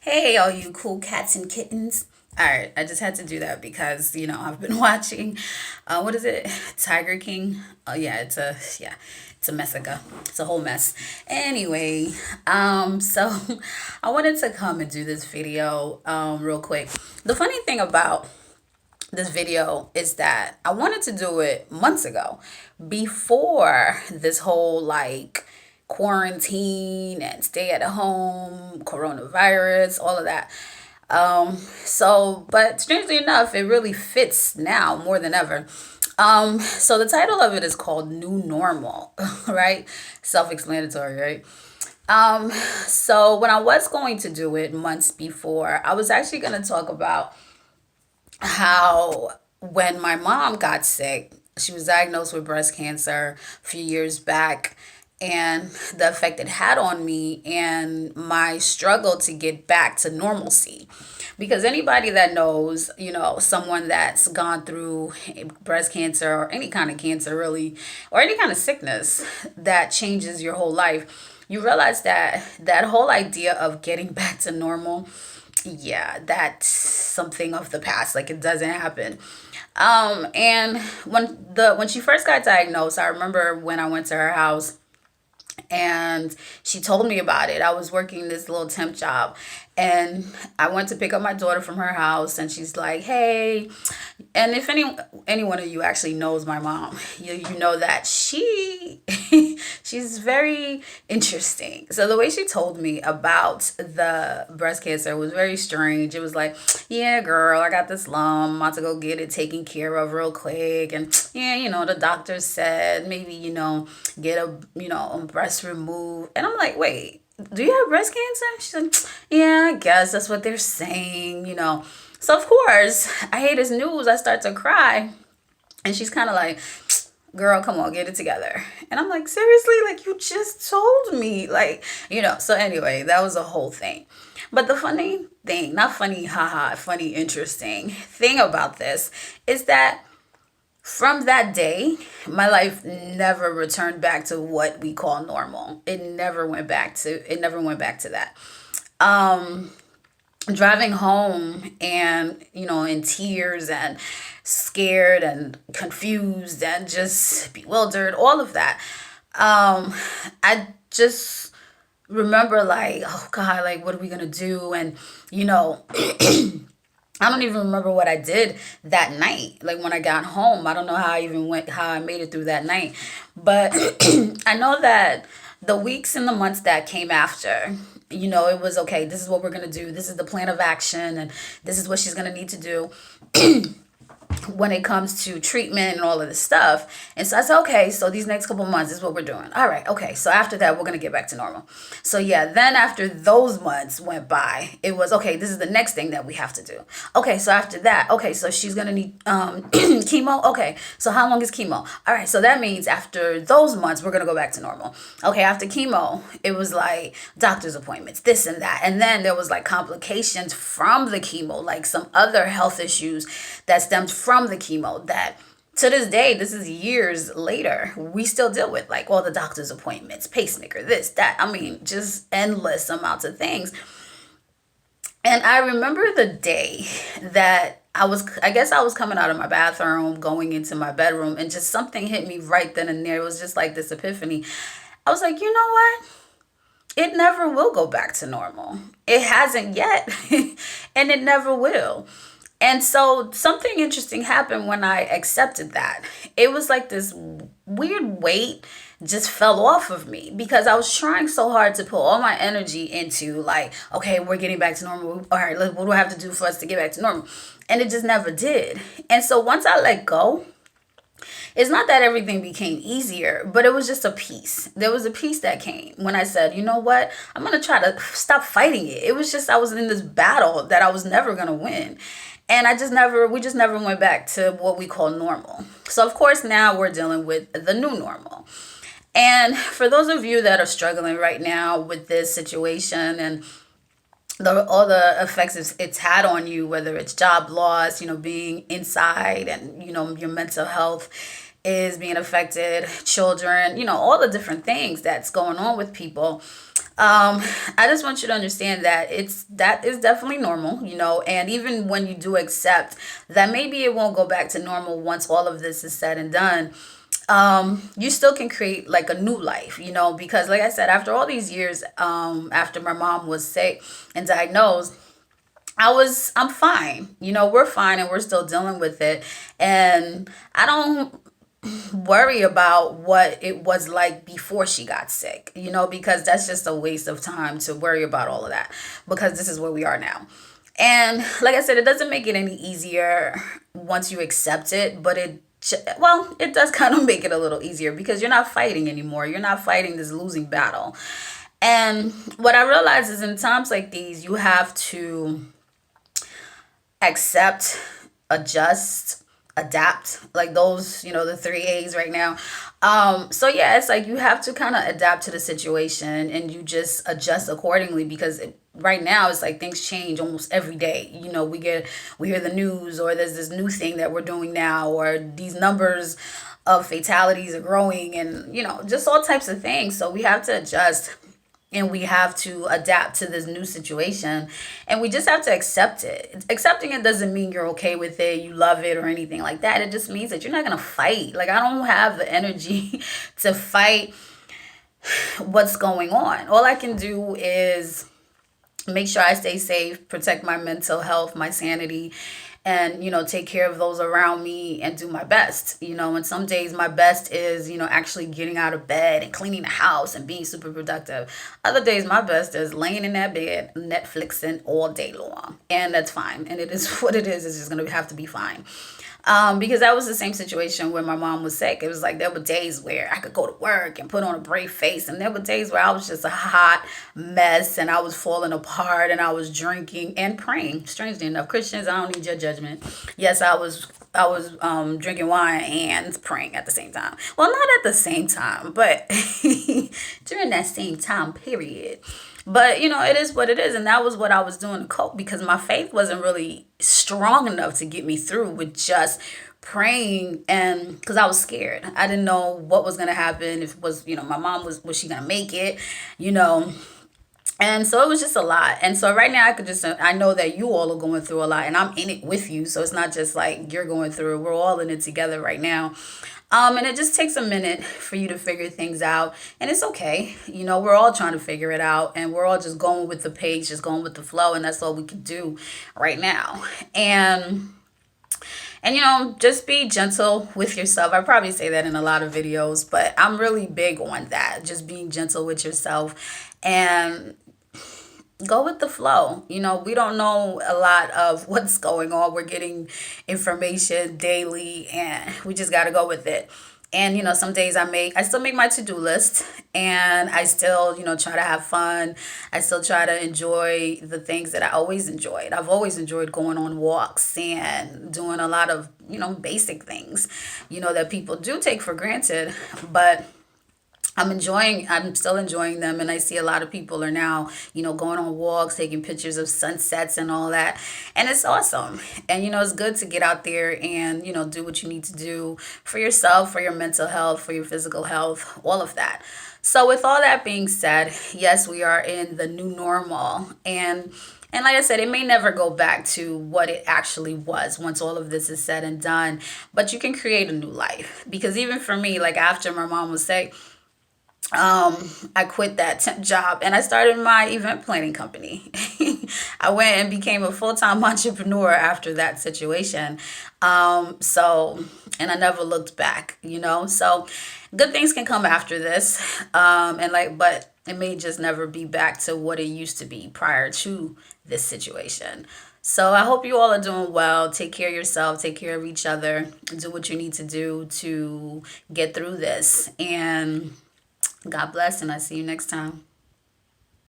Hey, all you cool cats and kittens. All right, I just had to do that because, I've been watching, what is it? Tiger King. Oh, yeah, it's a messica. It's a whole mess. Anyway, so I wanted to come and do this video, real quick. The funny thing about this video is that I wanted to do it months ago before this whole like quarantine and stay at home, coronavirus, all of that. But strangely enough, it really fits now more than ever. So the title of it is called New Normal, right? Self explanatory, right? Um, so when I was going to do it months before, I was actually going to talk about how when my mom got sick, she was diagnosed with breast cancer a few years back, and the effect it had on me and my struggle to get back to normalcy. Because anybody that knows, someone that's gone through breast cancer or any kind of cancer, really, or any kind of sickness that changes your whole life, you realize that that whole idea of getting back to normal, yeah, that's something of the past. Like it doesn't happen. And when she first got diagnosed, I remember when I went to her house and she told me about it. I was working this little temp job and I went to pick up my daughter from her house and she's like, "Hey," and if any one of you actually knows my mom, you know that she's very interesting. So the way she told me about the breast cancer was very strange. It was like, "Yeah, girl, I got this lump. I'm about to go get it taken care of real quick, and yeah, the doctor said maybe get a breast removed." And I'm like, "Wait, do you have breast cancer?" She's like, "Yeah, I guess that's what they're saying." So of course, I hate this news. I start to cry, and she's kind of like, "Girl, come on, get it together." And I'm like, "Seriously? Like you just told me, So anyway, that was a whole thing. But the funny thing, not funny, haha, funny, interesting thing about this is that from that day, my life never returned back to what we call normal. It never went back to that. Um Driving home and in tears and scared and confused and just bewildered, all of that. I just remember like, oh God, like what are we gonna do? And you know I don't even remember what I did that night. Like when I got home, I don't know how I made it through that night. But I know that the weeks and the months that came after, it was okay. This is what we're going to do. This is the plan of action. And this is what she's going to need to do when it comes to treatment and all of this stuff. And so I said, okay, so these next couple months is what we're doing. All right, okay. So after that, we're gonna get back to normal. So yeah, then after those months went by, it was okay, this is the next thing that we have to do. Okay, so after that, okay, so she's gonna need chemo. Okay, so how long is chemo? All right, so that means after those months, we're gonna go back to normal. Okay, after chemo, it was like doctor's appointments, this and that. And then there was like complications from the chemo, like some other health issues that stemmed from the chemo that to this day, this is years later, we still deal with like all the doctor's appointments, pacemaker, this, that. I mean, just endless amounts of things. And I remember the day that I guess I was coming out of my bathroom, going into my bedroom, and just something hit me right then and there. It was just like this epiphany. I was like, you know what? It never will go back to normal. It hasn't yet, and it never will. And so something interesting happened when I accepted that. It was like this weird weight just fell off of me because I was trying so hard to put all my energy into like, okay, we're getting back to normal. All right, what do I have to do for us to get back to normal? And it just never did. And so once I let go, it's not that everything became easier, but it was just a peace. There was a peace that came when I said, you know what? I'm going to try to stop fighting it. It was just, I was in this battle that I was never going to win. And we just never went back to what we call normal. So, of course, now we're dealing with the new normal. And for those of you that are struggling right now with this situation and all the effects it's had on you, whether it's job loss, being inside and, your mental health is being affected, children, all the different things that's going on with people. I just want you to understand that that is definitely normal, and even when you do accept that maybe it won't go back to normal once all of this is said and done, you still can create like a new life, because like I said, after all these years, after my mom was sick and diagnosed, I'm fine. We're fine and we're still dealing with it. And I don't worry about what it was like before she got sick, because that's just a waste of time to worry about all of that, because this is where we are now. And like I said, it doesn't make it any easier once you accept it, but well, it does kind of make it a little easier because you're not fighting anymore. You're not fighting this losing battle. And what I realize is in times like these, you have to accept, adjust, adapt, like those, the three A's right now. So yeah, it's like you have to kind of adapt to the situation and you just adjust accordingly, because right now it's like things change almost every day. We hear the news, or there's this new thing that we're doing now, or these numbers of fatalities are growing, and just all types of things. So we have to adjust and we have to adapt to this new situation, and we just have to accept it. Accepting it doesn't mean you're okay with it, you love it, or anything like that. It just means that you're not going to fight. Like, I don't have the energy to fight what's going on. All I can do is make sure I stay safe, protect my mental health, my sanity, and take care of those around me and do my best. And some days my best is actually getting out of bed and cleaning the house and being super productive. Other days my best is laying in that bed Netflixing all day long, and that's fine. And it is what it is. It's just gonna have to be fine. Because that was the same situation when my mom was sick. It was like there were days where I could go to work and put on a brave face, and there were days where I was just a hot mess and I was falling apart and I was drinking and praying. Strangely enough, Christians, I don't need your judgment. Yes, I was drinking wine and praying at the same time. Well, not at the same time, but during that same time period. But it is what it is, and that was what I was doing to cope, because my faith wasn't really strong enough to get me through with just praying, and because I was scared. I didn't know what was gonna happen. If it was, my mom was she gonna make it, you know. And so it was just a lot. And so right now I know that you all are going through a lot, and I'm in it with you. So it's not just like you're going through it. We're all in it together right now. And it just takes a minute for you to figure things out. And it's okay. We're all trying to figure it out, and we're all just going with the pace, just going with the flow. And that's all we can do right now. And just be gentle with yourself. I probably say that in a lot of videos, but I'm really big on that. Just being gentle with yourself and go with the flow. We don't know a lot of what's going on. We're getting information daily, and we just got to go with it. And some days I still make my to-do list, and I still try to have fun. I still try to enjoy the things that I always enjoyed. I've always enjoyed going on walks and doing a lot of basic things that people do take for granted, but I'm still enjoying them. And I see a lot of people are now, going on walks, taking pictures of sunsets and all that. And it's awesome. And, it's good to get out there and, do what you need to do for yourself, for your mental health, for your physical health, all of that. So with all that being said, yes, we are in the new normal. And like I said, it may never go back to what it actually was once all of this is said and done. But you can create a new life. Because even for me, like after my mom was sick, I quit that temp job and I started my event planning company. I went and became a full-time entrepreneur after that situation. And I never looked back, So good things can come after this. But it may just never be back to what it used to be prior to this situation. So I hope you all are doing well. Take care of yourself, take care of each other, do what you need to do to get through this. And God bless, and I see you next time.